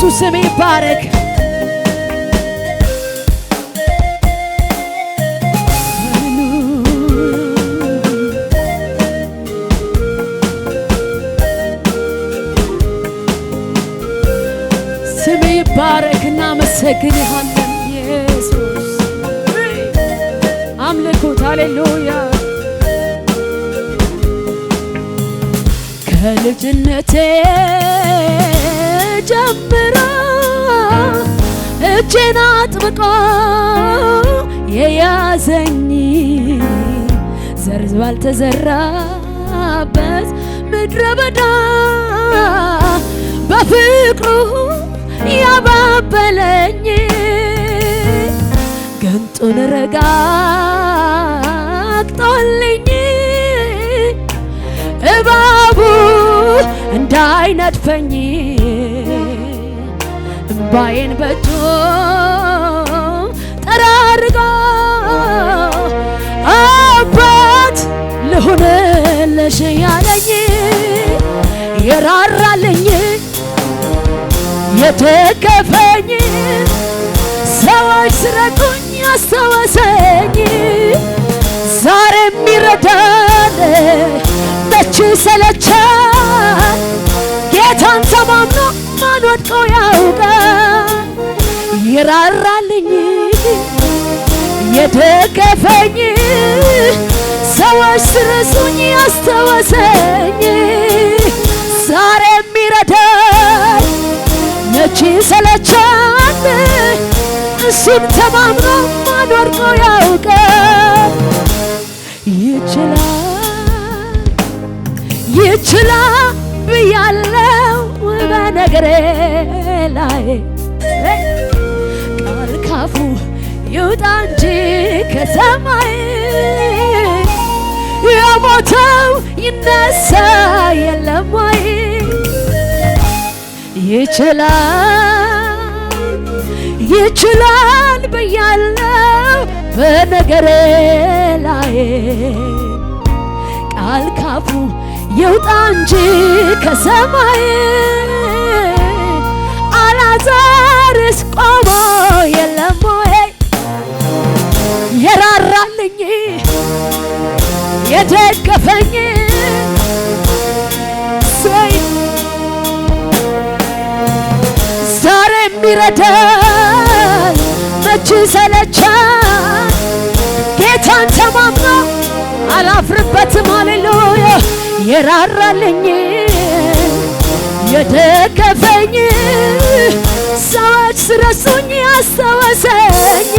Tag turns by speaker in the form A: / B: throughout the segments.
A: ኢየሱስ ስም ይባረክ። ስም ይባረክ። እናመሰግንሃለን ኢየሱስ። አምልኮት ሃሌሉያ። ከልጅነቴ ጀምሮ እጄን አጥብቆ የያዘኝ ዘር ባልተዘራበት ምድረ በዳ በፍቅሩ ያባበለኝ ገንጡን ረጋግጦልኝ እባቡ እንዳይነድፈኝ እምባዬን በእጁ ጠራርጎ አባት ልሁንልሽ ያለኝ የራራልኝ የደገፈኝ ሰዎች ሲረቁኝ ያስታወሰኝ ዛሬም ይረዳል መች ሰለቻል ጌታን ተማምኖ ማን ወድቆ ያውቃል ይራራልኝ የደገፈኝ ሰዎች ሲረሱኝ ያስታወሰኝ ዛሬም ይረዳል መች ሰለቻል እሱን ተማምኖ ማን ወድቆ ያውቃል ይችላል ብያለው በነገሬ ላይ ቃል ካፉ ይውጣ እንጂ ከሰማይ የሞተው ይነሳ የለም ወይ ይችላል ብያለው በነገሬ ላይ ቃል ካፉ ይውጣ እንጂ ከሰማይ አልዓዛርስ ቆሞ የለም ወይ የራራልኝ የደገፈኝ ዛሬም ይረዳል መች ሰለቻል ጌታን ተማምኖ አላፍርበትም ሃሌሉያ የራራልኝ የደገፈኝ ሰዎች ሲረሱኝ ያስታወሰኝ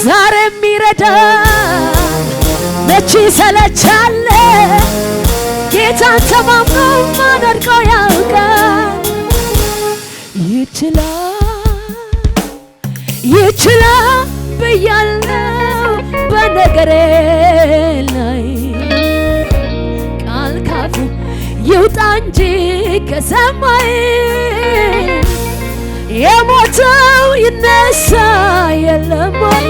A: ዛሬም ይረዳል መች ሰለቻል ጌታን ተማምኖ ማን ወድቆ ያውቃል ይችላል ብያለው በነገሬ ላይ ቃል ካፉ ይውጣ እንጂ ከሰማይ የሞተው ይነሳ የለም ወይ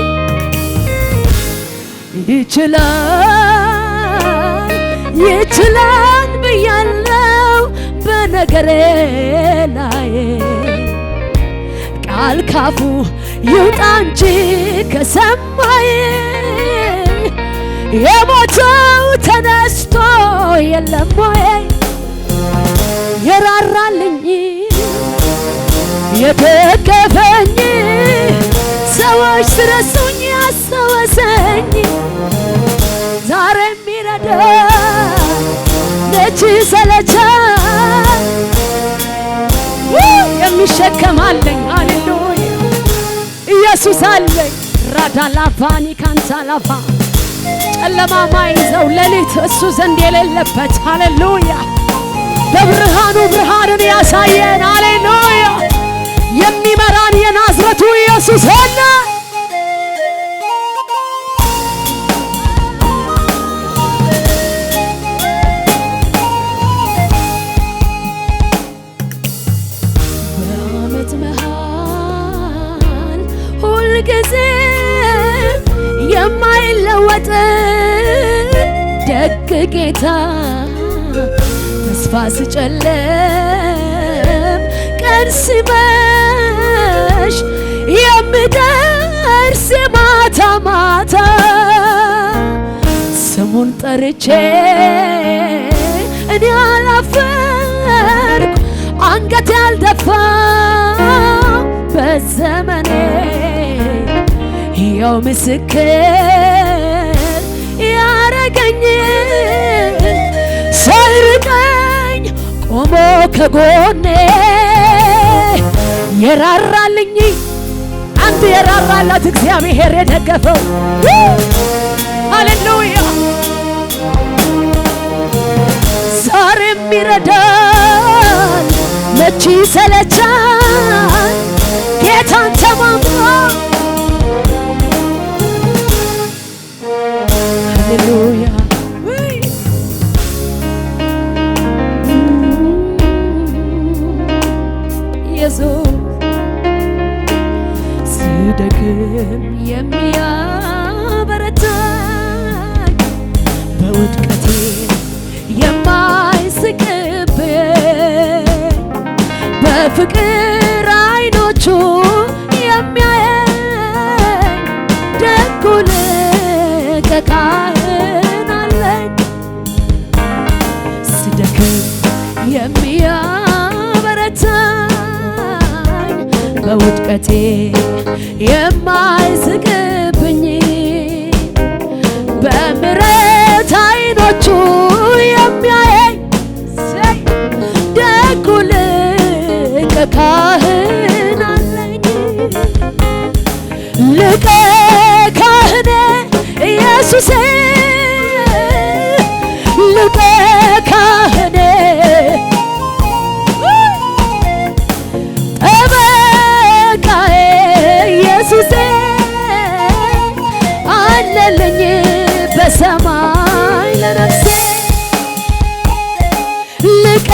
A: ይችላል ብያለው በነገሬ ላይ ቃል ካፉ ይውጣ እንጂ ከሰማይ የሞተው ተነስቶ የለም ወይ የራራልኝ የደገፈኝ ሰዎች ሲረሱኝ ያስታወሰኝ ዛሬም ይረዳል መች ሰለቻል የሚሸከማለኝ ሃሌሉያ ኢየሱስ አለኝ ራዳላፋኒ ካንታላፋ ጨለማ ማይዘው ሌሊት እሱ ዘንድ የሌለበት ሃሌሉያ በብርሃኑ ብርሃንን ያሳየን ሃሌሉያ የሚመራን የናዝረቱ ኢየሱስ አለ በዓመት መሃል ሁልጊዜ የማይለወጥ ደግ ጌታ ተስፋ ሲጨልም ቀን ሲመሽ የምደርስ ማታ ማታ ስሙን ጠርቼ እኔ አላፈርኩ አንገት ያልደፋ በዘመኔ ያው ምስክር ያረገኝ ሳይርቀኝ ቆሞ ከጎኔ የራራልኝ አንድ የራራላት እግዚአብሔር የደገፈው ሃሌሉያ ዛሬም ይረዳል መቼ ሰለቻል ጌታን ተማምኖ ሃሌሉያ ኢየሱስ ስደክም የሚያበረታኝ በውድቀቴ የማይስቅብኝ በፍቅር አይኖቹ የሚያየኝ ደጉ ሊቀ ካህን አለኝ ስደክም የሚያበረታኝ በውድቀቴ የማይስቅብኝ በምሕረት አይኖቹ የሚያየኝ ደጉ ሊቀ ካህን አለኝ ሊቀ ካህኔ ኢየሱሴ ሊቀ ካህኔ ጠበቃዬ ኢየሱሴ አለልኝ በሰማይ ለነፍሴ ሊቀ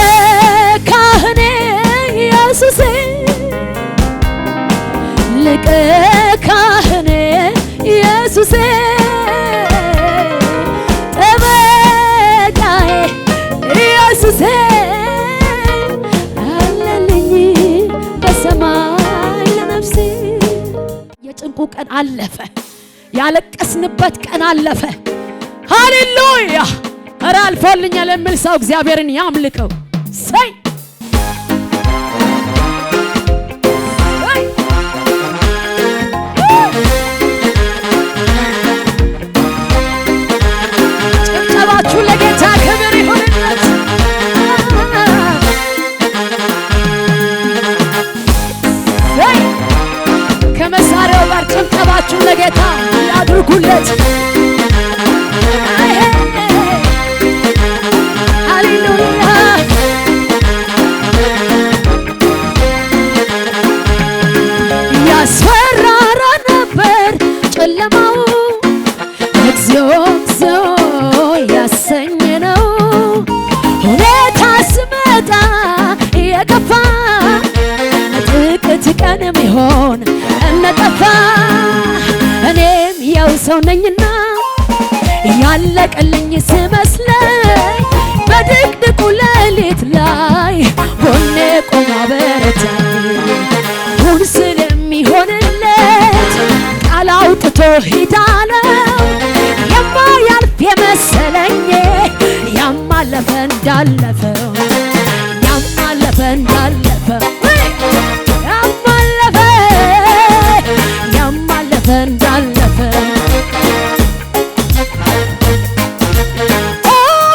A: ካህኔ ኢየሱሴ ሊቀ ካህኔ ኢየሱሴ ጠበቃዬ ኢየሱሴ አለልኝ በሰማይ ለነፍሴ የጭንቁ ቀን አለፈ ያለቀስንበት ቀን አለፈ ሃሌሉያ ኧረ አልፎልኛል የሚል ሰው እግዚአብሔርን ያምልከው ሰይ ጭብጨባችሁ ለጌታ ክብር ይሁንለት ሰይ ከመሳሪያው ጋር ጭብጨባችሁ ለጌታ ያድርጉለት ያስፈራራ ነበር ጨለማው እግዚኦ እግዚኦ ያሰኘ ነው ሁኔታ ስመጣ የከፋ ጥቂት ቀን ቢሆን እነጠፋ እኔም ያው ሰው ነኝና ያለቀልኝ ስመስለኝ በድቅድቁ ሌሊት ላይ ጎኔ ቆሞ አበረታኝ ሁን ስለሚሆንለት ቃል አውጥቶ ሂዳለው የማያልፍ የመሰለኝ ያማለፈ እንዳለፈው ያማለፈ እንዳለፈው ያማለፈ እንዳለፈው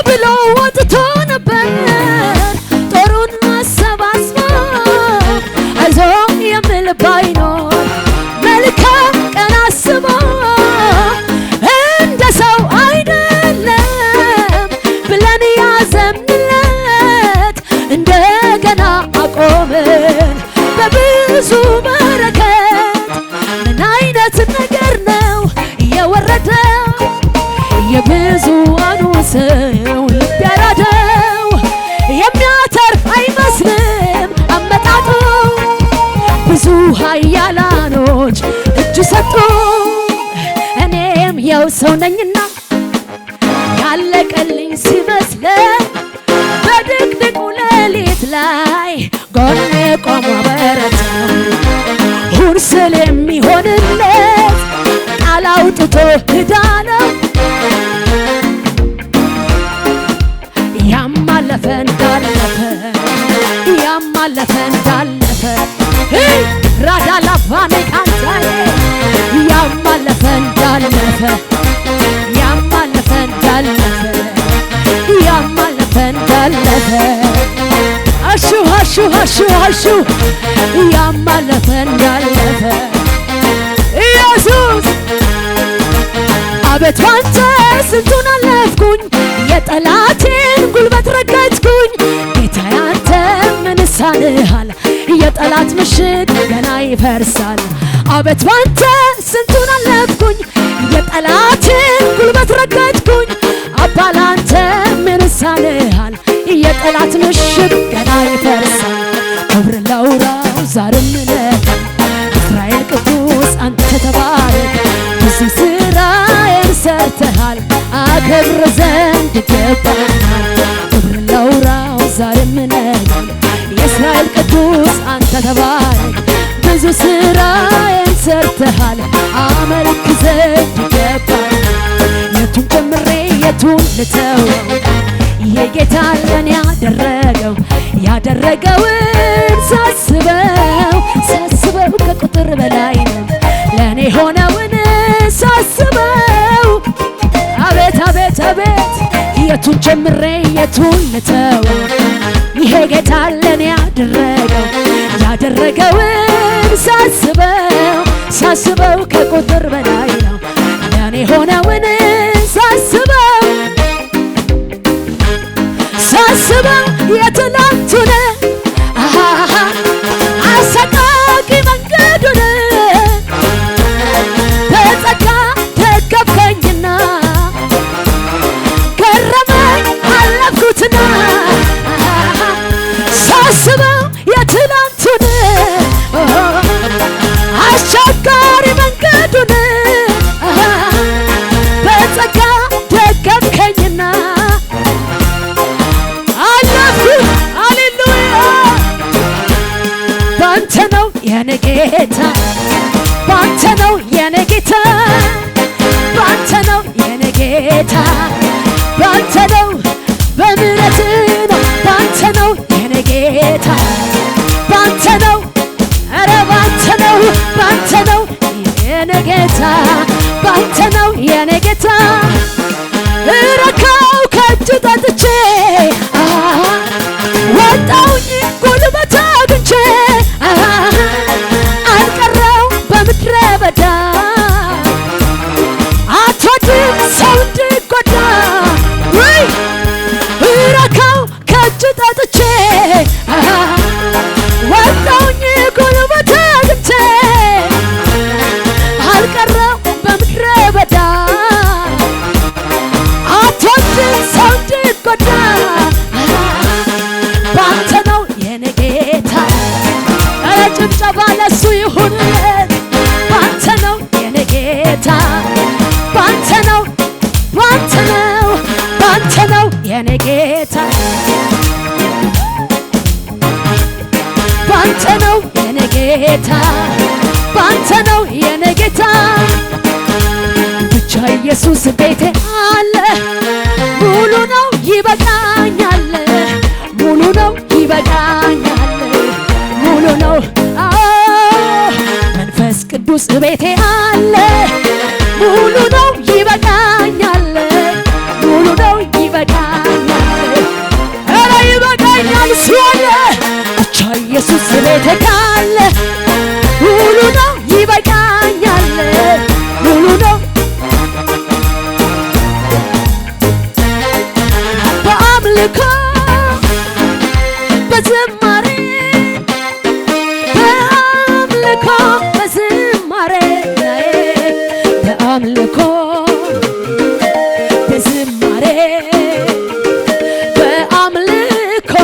A: ብሎ ወጥቶ ነበር ጦሩን አሰባስቦ አይዞ የሚል ባይኖር መልካም ቀን አስቦ እንደ ሰው አይደለም ብለን ያዘንለት እንደገና አቆምን በብዙ በረከት ምን አይነት ነገር ነው የወረደው የብዙዋኑ ሰው ልብ ያራደው የሚያተርፍ አይመስልም አመጣጡ ብዙ ኃያላኖች እጅ ሰጡ እኔም ያው ሰው ነኝና ያለቀልኝ ሲመስለኝ በድቅድቁ ሌሊት ላይ ጎኔ ቆሞ እንዳለፈ ያማለፈ እንዳለፈ አሹ አሹ አሹ አሹ ያማለፈ እንዳለፈ ኢየሱስ አቤት ባንተ ስንቱን አለፍኩኝ የጠላቴን ጉልበት ረገጥኩኝ ጌታዬ አንተ ምን ይሳንሃል የጠላት ምሽግ ገና ይፈርሳል አቤት ባንተ ስንቱን አለፍኩኝ የጠላቴን ጉልበት ረገጥኩኝ አባ ላንተ ምን ይሳንሃል የጠላት ምሽግ ገና ይፈርሳል ክብር ላውራው ዛሬም ነገ እስራኤል ቅዱስ አንተ ተባረክ ብዙ ስራዬን ሰርተሃል አከብር ዘንድ ይገባሃል ክብር ላውራው ዛሬም ነገ የእስራኤል ቅዱስ አንተ ተባረክ ብዙ ስራዬን ሰርተሃል አመልክ ዘንድ ይገባሃል የቱን ጀምሬ የቱን ልተወው ይሄ ጌታ ለኔ ያደረገውን ሳስበው ከቁጥር በላይ ነው ለኔ ሆነውን ሳስበው አቤት አቤት አቤት የቱን ጀምሬ የቱን ልተወው ይሄ ጌታ ለኔ ያደረገውን ሳስበው ከቁጥር በላይ ነው ለኔ ሆነውን ሳስበው የትላንቱን አሰቃቂ መንገዱን በጸጋ ደገፍከኝና ገረመኝ አለፍኩትና ሳስበው የትላንቱን አስቸጋሪ መንገዱን በጸጋ ደገፍከኝና ባንተ ነው የኔ ጌታ ባንተ ነው የኔ ጌታ ባንተ ነው የኔ ጌታ ባንተ ነው በምህረት ነው ባንተ ነው የኔ ጌታ ባንተ ነው ኧረ ባንተ ነው የኔ ጌታ ባንተ ነው የኔ ጌታ እረካው ከእጅ ጠጥቼ ወጣውኝ ጉልበት አግኝቼ አልቀረው በምድረ በዳ አትወድም ሰው እንዲጎዳ ወይ እረካው ከእጅ ጠጥቼ ወጣውኝ ጉልበት አግኝቼ አልቀረው በምድረ በዳ አትወድም ሰው እንዲጎዳ ባንተ ነው የኔ ጌታ ጭብጨባ ለሱ ይሁንለት ባንተ ነው የኔ ጌታ ባንተ ነው የኔ ጌታ ባንተ ነው የኔ ጌታ ባንተ ነው የኔ ጌታ ብቻ ኢየሱስ ቤቴ አለ ሙሉ ነው ይበቃኛል ሙሉ ነው ይበቃኛል ሙሉ ነው መንፈስ ቅዱስ ቤቴ አለ ሙሉ ነው ይበቃኛል ሙሉ ነው ይበቃኛል ኧረ ይበቃኛል ሲሆን ብቻ ኢየሱስ ቤቴ ካለ ሙሉ ነው ይበቃኛል ሙሉ ነው በአምልኮ በዝማሬ በአምልኮ በዝማሬ በአምልኮ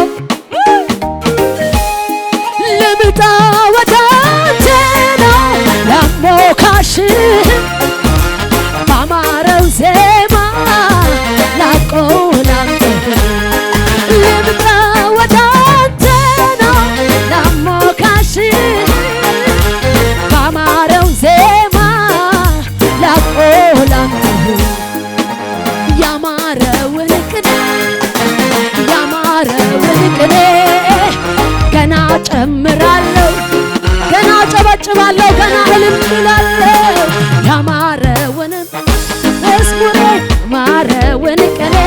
A: ልምጣ ወደ አንተ ነው ላሞካሽ ባማረው ዜማ ላቆላምጥህ ልምጣ ወደ አንተ ነው ላሞካሽ ባማረው ዜማ ላቆላምጥህ ያማረውን ቅኔ ገና ጨምራለሁ ገና ጨበጭባለሁ ገና እልል እላለሁ ያማረውንም መዝሙሬ የውን ቀኔ